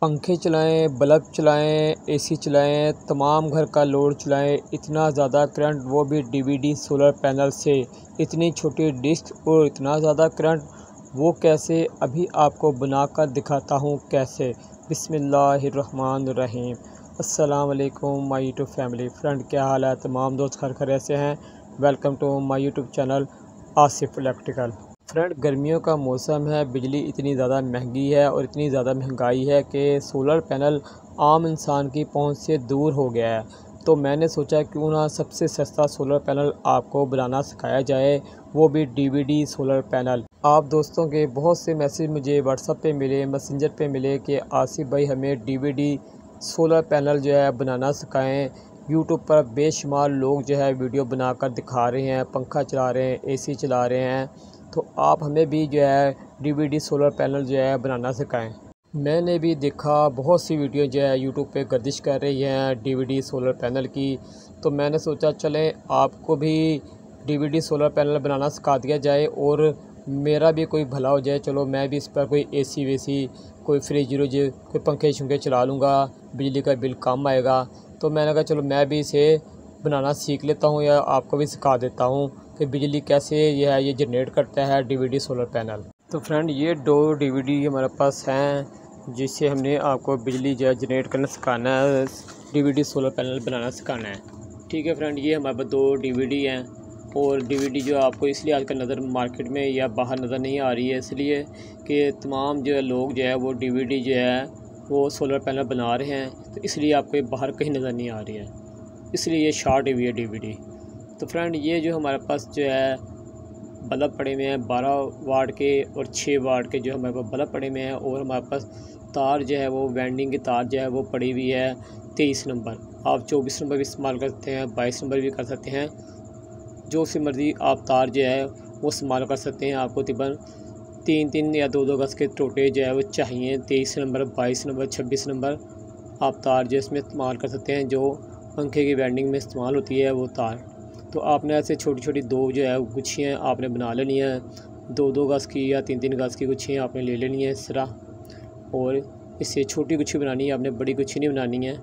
पंखे चलाएँ, बल्ब चलाएँ, एसी चलाएँ, तमाम घर का लोड चलाएँ, इतना ज़्यादा करंट वो भी डीवीडी सोलर पैनल से, इतनी छोटी डिस्क और इतना ज़्यादा करंट वो कैसे, अभी आपको बनाकर दिखाता हूँ कैसे। बिस्मिल्लाहिर्रहमानिर्रहीम। अस्सलाम वालेकुम माय यूट्यूब फैमिली फ्रेंड, क्या हाल है तमाम दोस्त, खैर खैरियत से हैं। Welcome to my YouTube channel Asif electrical. Friend, गर्मियों का मौसम है, बिजली इतनी ज़्यादा महंगी है और इतनी ज़्यादा महंगाई है कि सोलर पैनल आम इंसान की पहुंच से दूर हो गया है। तो मैंने सोचा क्यों ना सबसे सस्ता सोलर पैनल आपको बनाना सिखाया जाए, वो भी डीवीडी सोलर पैनल। आप दोस्तों के बहुत से मैसेज मुझे व्हाट्सएप पे मिले, मैसेंजर पे मिले कि आसिफ भाई हमें डीवीडी सोलर पैनल जो है बनाना सिखाएँ। यूट्यूब पर बेशुमार लोग जो है वीडियो बनाकर दिखा रहे हैं, पंखा चला रहे हैं, एसी चला रहे हैं, तो आप हमें भी जो है डीवीडी सोलर पैनल जो है बनाना सिखाएं। मैंने भी देखा बहुत सी वीडियो जो है यूट्यूब पे गर्दिश कर रही हैं डीवीडी सोलर पैनल की, तो मैंने सोचा चलें आपको भी डीवीडी सोलर पैनल बनाना सिखा दिया जाए और मेरा भी कोई भला हो जाए। चलो मैं भी इस पर कोई एसी वेसी, कोई फ्रिज व्रिज, कोई पंखे शंखे चला लूँगा, बिजली का बिल कम आएगा। तो मैंने कहा चलो मैं भी इसे बनाना सीख लेता हूँ या आपको भी सिखा देता हूँ कि बिजली कैसे ये जनरेट करता है डीवीडी सोलर पैनल। तो फ्रेंड, ये 2 डीवीडी हमारे पास हैं जिससे हमने आपको बिजली जो है जनरेट करना सिखाना है, डीवीडी सोलर पैनल बनाना सिखाना है। ठीक है फ्रेंड, ये हमारे पास 2 डीवीडी हैं और डीवीडी जो आपको इसलिए आजकल नज़र मार्केट में या बाहर नज़र नहीं आ रही है, इसलिए कि तमाम जो है लोग जो है वो डीवीडी जो है वो सोलर पैनल बना रहे हैं, तो इसलिए आपको बाहर कहीं नज़र नहीं आ रही है, इसलिए ये शॉर्ट हुई है डीवीडी। तो फ्रेंड, ये जो हमारे पास जो है बल्ब पड़े हुए हैं 12 वाट के और 6 वाट के जो हमारे पास बल्ब पड़े हुए हैं, और हमारे पास तार जो है वो वेंडिंग की तार जो है वो पड़ी हुई है 23 नंबर। आप 24 नंबर भी इस्तेमाल कर सकते हैं, 22 नंबर भी कर सकते हैं, जो सी मर्ज़ी आप तार जो है वो इस्तेमाल कर सकते हैं। आपको तकरीबन 3-3 या 2-2 गज़ के टोटे जो है वो चाहिए। 23 नंबर, 22 नंबर, 26 नंबर आप तार जो इसमें इस्तेमाल कर सकते हैं, जो पंखे की वेंडिंग में इस्तेमाल होती है वो तार। तो आपने ऐसे छोटी छोटी 2 जो है गुच्छियाँ आपने बना लेनी है, 2-2 गज़ की या 3-3 गज़ की गुच्छियाँ आपने ले लेनी है इस तरह, और इससे छोटी गुच्छी बनानी है, आपने बड़ी गुच्छी नहीं बनानी है।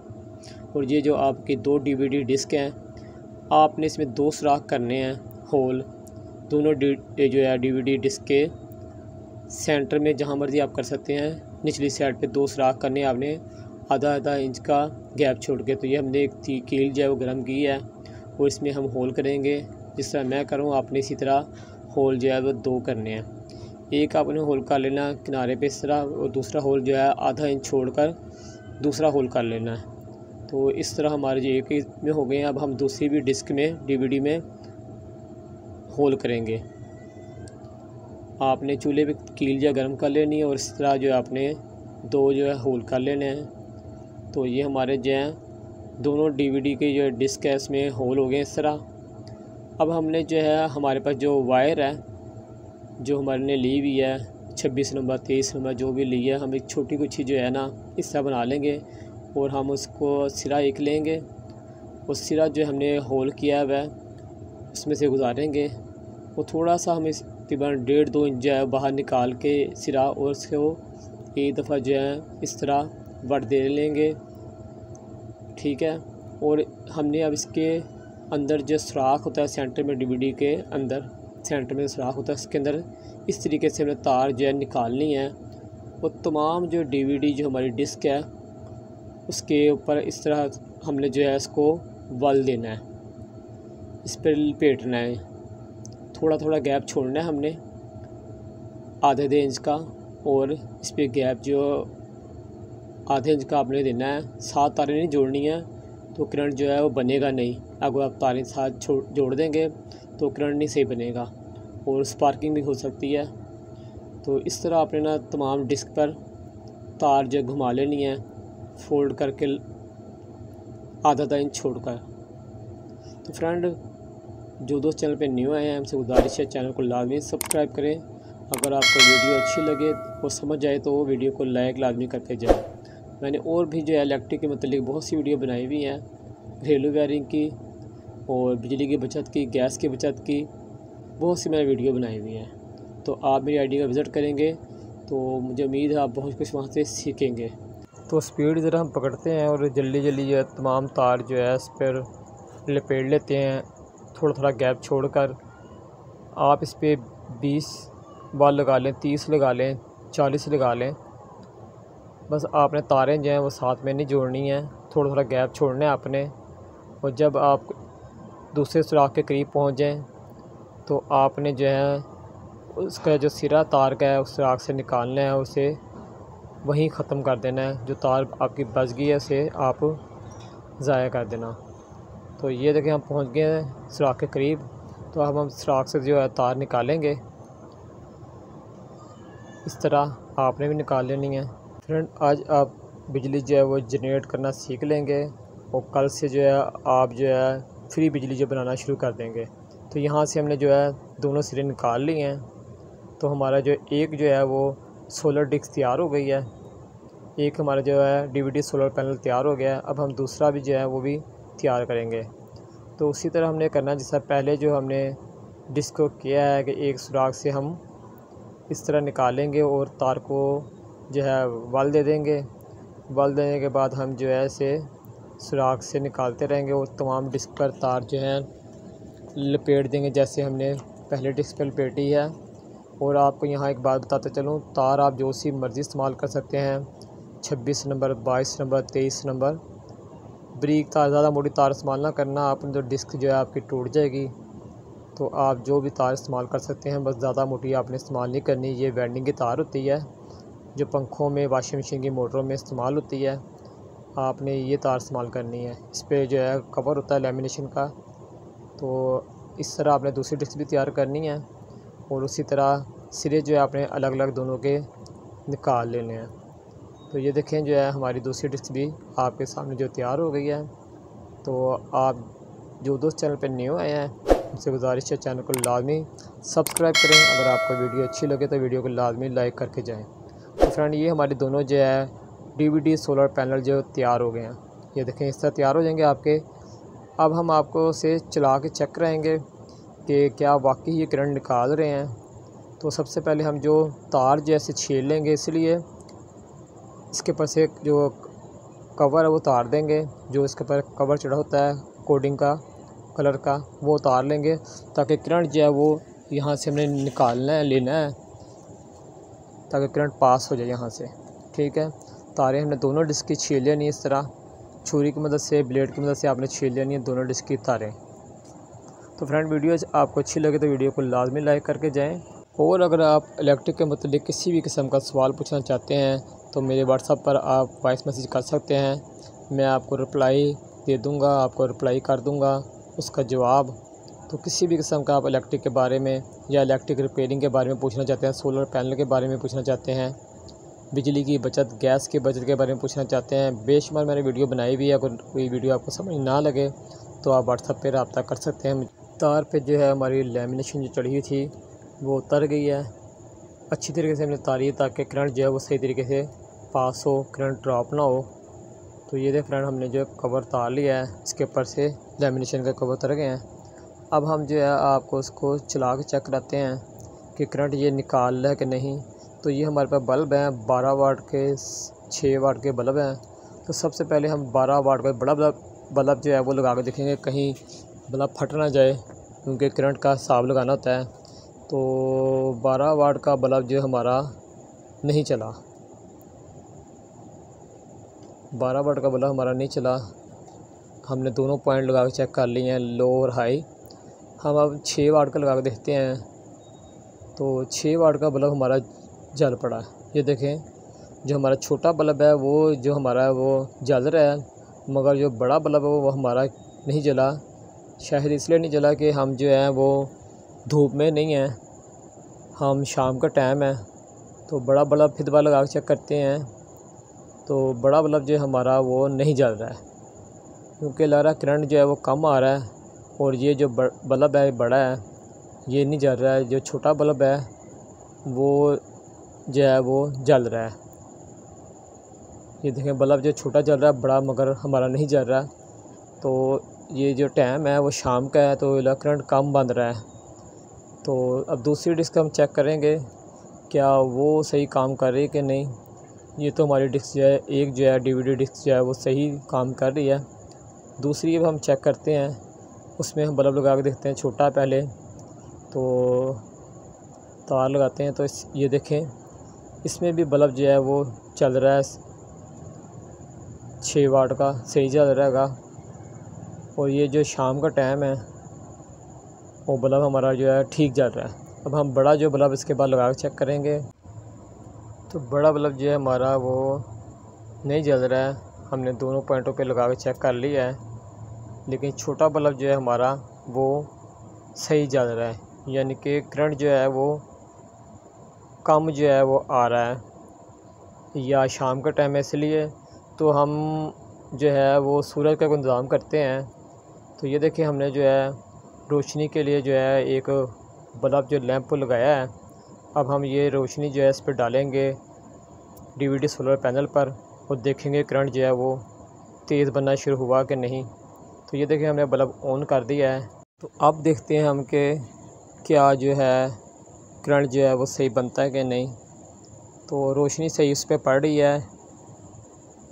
और ये जो आपकी 2 डीवीडी डिस्क हैं, आपने इसमें 2 सुराख करने हैं होल, दोनों जो है डीवीडी डिस्क के सेंटर में, जहाँ मर्ज़ी आप कर सकते हैं, निचली साइड पे 2 सुराख करने हैं आपने, आधा इंच का गैप छोड़ के। तो ये हमने एक कील जो है वो गर्म की है और इसमें हम होल करेंगे। जिस तरह मैं करूँ आपने इसी तरह होल जो है वो 2 करने हैं। एक आपने होल कर लेना किनारे पे इस तरह, और दूसरा होल जो है आधा इंच छोड़कर दूसरा होल कर लेना है। तो इस तरह हमारे जो एक में हो गए हैं। अब हम दूसरी भी डिस्क में डीवीडी में होल करेंगे। आपने चूल्हे पे कील जो गर्म कर लेनी है और इस तरह जो है आपने 2 जो है होल कर लेने हैं। तो ये हमारे जो हैं दोनों डीवीडी के जो डिस्क है इसमें होल हो गए इस तरह। अब हमने जो है हमारे पास जो वायर है जो हमारे ने ली हुई है 26 नंबर, 23 नंबर जो भी ली है, हम एक छोटी गुच्छी जो है ना इस तरह बना लेंगे और हम उसको सिरा एक लेंगे। उस सिरा जो हमने होल किया हुआ है उसमें से गुजारेंगे और थोड़ा सा हम इस तकरीबन 1.5-2 इंच जो है बाहर निकाल के सिरा, और उसको एक दफ़ा जो है इस तरह वट दे लेंगे। ठीक है, और हमने अब इसके अंदर जो सुराख होता है सेंटर में, डीवीडी के अंदर सेंटर में सुराख होता है, इसके अंदर इस तरीके से हमने तार जो है निकालनी है और तमाम जो डीवीडी जो हमारी डिस्क है उसके ऊपर इस तरह हमने जो है इसको वल देना है, इस पर लपेटना है। थोड़ा थोड़ा गैप छोड़ना है हमने आधे इंच का, और इस पर गैप जो आधे इंच का आपने देना है। 7 तारें नहीं जोड़नी है तो करंट जो है वो बनेगा नहीं। अगर आप तारें साथ जोड़ देंगे तो करंट नहीं सही बनेगा और स्पार्किंग भी हो सकती है। तो इस तरह आपने ना तमाम डिस्क पर तार जो घुमा लेनी है, फोल्ड करके आधा इंच छोड़कर। तो फ्रेंड, जो दोस्त चैनल पे न्यू आए हैं हमसे गुजारिश है चैनल को लाजमी सब्सक्राइब करें। अगर आपको वीडियो अच्छी लगे और समझ आए तो वीडियो को लाइक लाजमी करके जाएं। मैंने और भी जो है इलेक्ट्रिक के मतलब बहुत सी वीडियो बनाई हुई हैं, घरेलू वायरिंग की और बिजली की बचत की, गैस की बचत की, बहुत सी मैंने वीडियो बनाई हुई हैं। तो आप मेरी आईडी का विज़िट करेंगे तो मुझे उम्मीद है आप बहुत कुछ वहाँ से सीखेंगे। तो स्पीड ज़रा हम पकड़ते हैं और जल्दी जल्दी जो है तमाम तार जो है इस पर लपेट लेते हैं, थोड़ा थोड़ा गैप छोड़कर। आप इस पर 20 बार लगा लें, 30 लगा लें, 40 लगा लें, बस आपने तारें जो हैं वो साथ में नहीं जोड़नी है, थोड़ा थोड़ा गैप छोड़ना है आपने। और जब आप दूसरे सुराख के करीब पहुंच जाएं तो आपने जो है उसका जो सिरा तार का है उस सुराख से निकालना है, उसे वहीं ख़त्म कर देना है। जो तार आपकी बच गई है उसे आप ज़ाया कर देना। तो ये देखिए हम पहुंच गए हैं सुराख के करीब। तो अब हम सुराख से जो है तार निकालेंगे, इस तरह आपने भी निकाल लेनी है। फ्रेंड, आज आप बिजली जो है वो जनरेट करना सीख लेंगे और कल से जो है आप जो है फ्री बिजली जो बनाना शुरू कर देंगे। तो यहाँ से हमने जो है दोनों सिरे निकाल लिए हैं। तो हमारा जो एक जो है वो सोलर डिस्क तैयार हो गई है, एक हमारा जो है डीवीडी सोलर पैनल तैयार हो गया है। अब हम दूसरा भी जो है वो भी तैयार करेंगे। तो उसी तरह हमने करना है जैसा पहले जो हमने डिस्क को किया है कि एक सुराख से हम इस तरह निकालेंगे और तार को जो है वल दे देंगे। वल देने के बाद हम जो है इसे सुराख से निकालते रहेंगे और तमाम डिस्क पर तार जो है लपेट देंगे जैसे हमने पहले डिस्क पर लपेटी है। और आपको यहाँ एक बात बताते चलूँ, तार आप जो सी मर्ज़ी इस्तेमाल कर सकते हैं, 26 नंबर, 22 नंबर, 23 नंबर। बारीक तार, ज़्यादा मोटी तार इस्तेमाल ना करना, आपने जो डिस्क जो है आपकी टूट जाएगी। तो आप जो भी तार इस्तेमाल कर सकते हैं, बस ज़्यादा मोटी आपने इस्तेमाल नहीं करनी। ये वेल्डिंग की तार होती है जो पंखों में, वॉशिंग मशीन की मोटरों में इस्तेमाल होती है, आपने ये तार इस्तेमाल करनी है। इस पर जो है कवर होता है लेमिनेशन का। तो इस तरह आपने दूसरी डिस्क भी तैयार करनी है और उसी तरह सिरे जो है आपने अलग अलग दोनों के निकाल लेने हैं। तो ये देखें जो है हमारी दूसरी डिस्क भी आपके सामने जो तैयार हो गई है। तो आप जो दोस्त चैनल पर न्यू आए हैं उनसे गुजारिश है चैनल को लाजमी सब्सक्राइब करें। अगर आपको वीडियो अच्छी लगे तो वीडियो को लाजमी लाइक करके जाएं। तो फ्रेंड, ये हमारे दोनों जो है डीवीडी सोलर पैनल जो तैयार हो गए हैं, ये देखें इस तरह तैयार हो जाएंगे आपके। अब हम आपको से चला के चेक कराएंगे कि क्या वाकई ये करंट निकाल रहे हैं। तो सबसे पहले हम जो तार जैसे छील लेंगे, इसलिए इसके ऊपर से जो कवर है वो उतार देंगे। जो इसके ऊपर कवर चढ़ा होता है कोडिंग का, कलर का, वो उतार लेंगे ताकि करंट जो है वो यहाँ से हमने निकालना है, लेना है, ताकि करंट पास हो जाए यहाँ से। ठीक है, तारें हमने दोनों डिस्क की छील लेनी है, इस तरह छुरी की मदद से, ब्लेड की मदद से आपने छील लेनी है दोनों डिस्क की तारें। तो फ्रेंड, वीडियो आपको अच्छी लगे तो वीडियो को लाजमी लाइक करके जाएं। और अगर आप इलेक्ट्रिक के मतलब किसी भी किस्म का सवाल पूछना चाहते हैं तो मेरे व्हाट्सएप पर आप वॉइस मैसेज कर सकते हैं, मैं आपको रिप्लाई दे दूंगा, आपको रिप्लाई कर दूंगा उसका जवाब। तो किसी भी किस्म का आप इलेक्ट्रिक के बारे में या इलेक्ट्रिक रिपेयरिंग के बारे में पूछना चाहते हैं, सोलर पैनल के बारे में पूछना चाहते हैं, बिजली की बचत, गैस की बचत के बारे में पूछना चाहते हैं, बेशुमार मैंने वीडियो बनाई हुई है। अगर कोई वीडियो आपको समझ ना लगे तो आप व्हाट्सएप पर रब्ता कर सकते हैं। तार पे जो है हमारी लेमिनेशन जो चढ़ी हुई थी वो उतर गई है। अच्छी तरीके से हमने तारी ताकि करंट जो है वो सही तरीके से पास हो, करंट ड्रॉप ना हो। तो ये देख फ्रेंड, हमने जो कवर तार लिया है, इसके ऊपर से लेमिनेशन का कवर उतर गए हैं। अब हम जो है आपको उसको चला के चेक कराते हैं कि करंट ये निकाल रहा है कि नहीं। तो ये हमारे पास बल्ब हैं, 12 वाट के 6 वाट के बल्ब हैं। तो सबसे पहले हम 12 वाट का बड़ा बल्ब जो है वो लगा के देखेंगे, कहीं बल्ब फट ना जाए, क्योंकि करंट का हिसाब लगाना होता है। तो 12 वाट का बल्ब जो हमारा नहीं चला, 12 वाट का बल्ब हमारा नहीं चला। हमने दोनों पॉइंट लगा के चेक कर लिए हैं, लो और हाई। हम अब 6 वाट का लगा के देखते हैं। तो 6 वाट का बल्ब हमारा जल पड़ा है। ये देखें, जो हमारा छोटा बल्ब है वो जो हमारा है वो जल रहा है, मगर जो बड़ा बल्ब है वो हमारा नहीं जला। शायद इसलिए नहीं जला कि हम जो है वो धूप में नहीं हैं, हम शाम का टाइम है। तो बड़ा बल्ब फिर दोबारा लगा के चेक करते हैं। तो बड़ा बल्ब जो हमारा वो नहीं जल रहा है, क्योंकि लग रहा है करंट जो है वो कम आ रहा है। और ये जो बल्ब है बड़ा है, ये नहीं जल रहा है। जो छोटा बल्ब है वो जो है वो जल रहा है। ये देखें, बल्ब जो छोटा जल रहा है, बड़ा मगर हमारा नहीं जल रहा। तो ये जो टाइम है वो शाम का है, तो करंट कम बन रहा है। तो अब दूसरी डिस्क हम चेक करेंगे क्या वो सही काम कर रही है कि नहीं। ये तो हमारी डिस्क जो है, एक जो है डीवीडी डिस्क जो है वो सही काम कर रही है। दूसरी अब हम चेक करते हैं, उसमें हम बल्ब लगा के देखते हैं। छोटा पहले तो तार लगाते हैं, तो ये देखें इसमें भी बल्ब जो है वो चल रहा है, 6 वाट का सही चल रहा है। और ये जो शाम का टाइम है वो बल्ब हमारा जो है ठीक चल रहा है। अब हम बड़ा जो बल्ब इसके बाद लगा के चेक करेंगे, तो बड़ा बल्ब जो है हमारा वो नहीं जल रहा है। हमने दोनों पॉइंटों पे लगा के चेक कर लिया है, लेकिन छोटा बल्ब जो है हमारा वो सही जल रहा है, यानी कि करंट जो है वो कम जो है वो आ रहा है। या शाम का टाइम है, इसलिए तो हम जो है वो सूरज का इंतज़ाम करते हैं। तो ये देखिए हमने जो है रोशनी के लिए जो है एक बल्ब जो लैंप लगाया है। अब हम ये रोशनी जो है इस पर डालेंगे डीवीडी सोलर पैनल पर, और देखेंगे करंट जो है वो तेज़ बनना शुरू हुआ कि नहीं। तो ये देखिए हमने बल्ब ऑन कर दिया है। तो अब देखते हैं हम कि क्या जो है करंट जो है वो सही बनता है कि नहीं। तो रोशनी सही उस पर पड़ रही है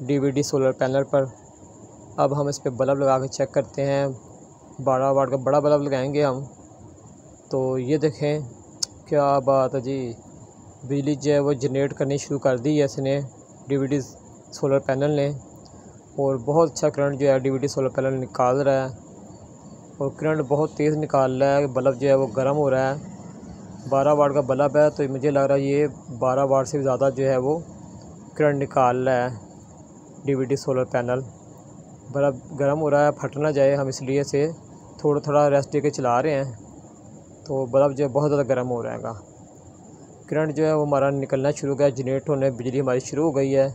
डीवीडी सोलर पैनल पर। अब हम इस पर बल्ब लगा के चेक करते हैं। 12 वाट का बड़ा बल्ब लगाएंगे हम। तो ये देखें क्या बात है जी, बिजली जो है वो जनरेट करनी शुरू कर दी है इसने, डीवीडी सोलर पैनल ने। और बहुत अच्छा करंट जो है डीवीडी सोलर पैनल निकाल रहा है, और करंट बहुत तेज़ निकाल रहा है। बल्ब जो है वो गर्म हो रहा है। 12 वाट का बल्ब है, तो मुझे लग रहा है ये 12 वाट से ज़्यादा जो है वो करंट निकाल रहा है डीवीडी सोलर पैनल। बल्ब गर्म हो रहा है, फट ना जाए, हम इसलिए से थोड़ा थोड़ा रेस्ट दे के चला रहे हैं। तो बल्ब जो है बहुत ज़्यादा गर्म हो रहेगा। करंट जो है वो हमारा निकलना शुरू हो गया, जनरेट होने, बिजली हमारी शुरू हो गई है।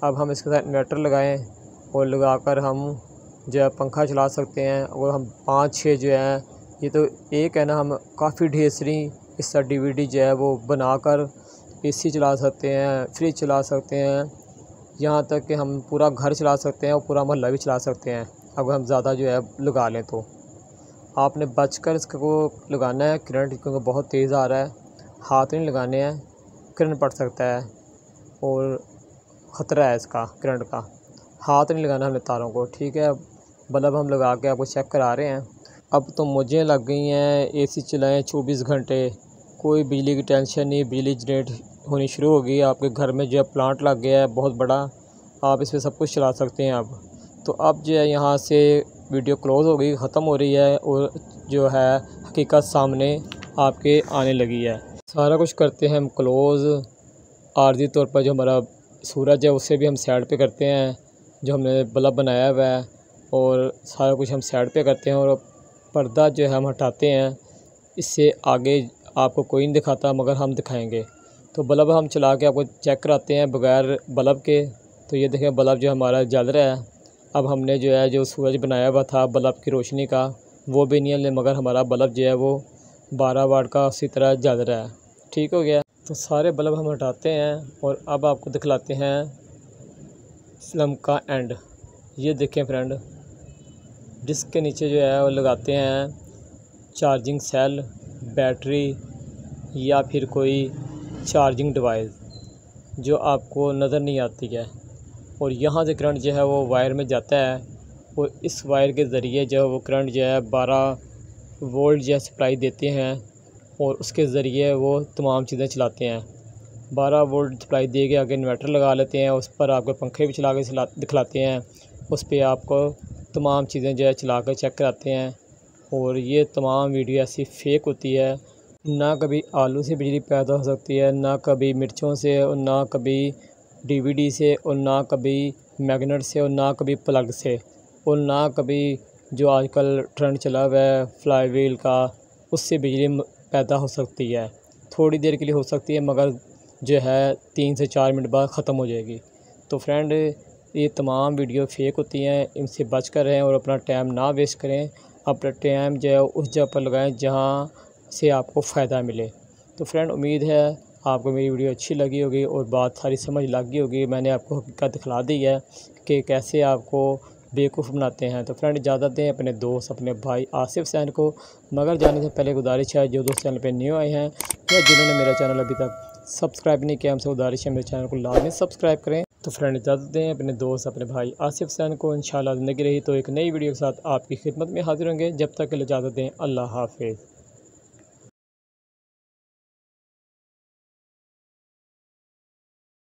अब हम इसके साथ इन्वर्टर लगाएं, और लगाकर हम जो है पंखा चला सकते हैं। और हम 5-6 जो है, ये तो एक है ना, हम काफ़ी ढेर सारी इस तरह डीवीडी जो है वो बनाकर एसी चला सकते हैं, फ्रिज चला सकते हैं, यहाँ तक कि हम पूरा घर चला सकते हैं और पूरा मोहल्ला भी चला सकते हैं अगर हम ज़्यादा जो है लगा लें। तो आपने बचकर इसको लगाना है करंट, क्योंकि बहुत तेज़ आ रहा है। हाथ नहीं लगाने हैं, करंट पड़ सकता है और ख़तरा है इसका करंट का। हाथ नहीं लगाना हमने तारों को, ठीक है। बल्ब हम लगा के आपको चेक करा रहे हैं। अब तो मुझे लग गई हैं एसी चलाएं 24 घंटे, कोई बिजली की टेंशन नहीं। बिजली जनरेट होनी शुरू हो गई है। आपके घर में जो है प्लांट लग गया है बहुत बड़ा, आप इस पर सब कुछ चला सकते हैं अब। तो अब जो है यहाँ से वीडियो क्लोज़ हो गई, ख़त्म हो रही है, और जो है हकीकत सामने आपके आने लगी है। सारा कुछ करते हैं हम क्लोज़। आर्जी तौर पर जो हमारा सूरज है उससे भी हम साइड पे करते हैं, जो हमने बल्ब बनाया हुआ है, और सारा कुछ हम साइड पे करते हैं। और पर्दा जो है हम हटाते हैं। इससे आगे आपको कोई नहीं दिखाता, मगर हम दिखाएंगे। तो बल्ब हम चला के आपको चेक कराते हैं बग़ैर बल्ब के। तो ये देखें बल्ब जो हमारा जल रहा है। अब हमने जो है जो सूरज बनाया हुआ था बल्ब की रोशनी का, वो भी नहीं है, मगर हमारा बल्ब जो है वो 12 वाट का उसी तरह जल रहा है। ठीक हो गया। तो सारे बल्ब हम हटाते हैं, और अब आपको दिखलाते हैं फिल्म का एंड। ये देखें फ्रेंड, डिस्क के नीचे जो है वो लगाते हैं चार्जिंग सेल, बैटरी, या फिर कोई चार्जिंग डिवाइस जो आपको नज़र नहीं आती है। और यहाँ से करंट जो है वो वायर में जाता है, और इस वायर के ज़रिए जो है वो करंट जो है 12 वोल्ट जो है सप्लाई देते हैं, और उसके ज़रिए वो तमाम चीज़ें चलाते हैं। 12 वोल्ट सप्लाई दे के आगे इन्वर्टर लगा लेते हैं, उस पर आपके पंखे भी चला के दिखलाते हैं, उस पर आपको तमाम चीज़ें जो है चला कर चेक कराते हैं। और ये तमाम वीडियो ऐसी फेक होती है, ना कभी आलू से बिजली पैदा हो सकती है, ना कभी मिर्चों से, और ना कभी डीवीडी से, और ना कभी मैग्नेट से, और ना कभी प्लग से, और ना कभी जो आजकल ट्रेंड चला हुआ है फ्लाई व्हील का, उससे बिजली पैदा हो सकती है। थोड़ी देर के लिए हो सकती है, मगर जो है 3 से 4 मिनट बाद ख़त्म हो जाएगी। तो फ्रेंड ये तमाम वीडियो फेक होती हैं, इनसे बच कर रहें और अपना टाइम ना वेस्ट करें। अपना टाइम जो है उस जगह पर लगाएं जहाँ से आपको फ़ायदा मिले। तो फ्रेंड उम्मीद है आपको मेरी वीडियो अच्छी लगी होगी और बात सारी समझ लग गई होगी। मैंने आपको हकीकत दिखला दी है कि कैसे आपको बेवकूफ़ बनाते हैं। तो फ्रेंड इजाज़त दें अपने दोस्त, अपने भाई आसिफ हुसैन को। मगर जाने से पहले गुजारिश है, जो दोस्त चैनल पे न्यू आए हैं या जिन्होंने मेरा चैनल अभी तक सब्सक्राइब नहीं किया हमसे गुजारिश है मेरे चैनल को लाजमी सब्सक्राइब करें। तो फ्रेंड इजाज़त दें, अपने दोस्त अपने भाई आसिफ हुसैन को। इंशाल्लाह ज़िंदगी रही तो एक नई वीडियो के साथ आपकी खिदमत में हाजिर होंगे। जब तक के लिए इजाज़त दें, अल्लाह हाफ़िज़।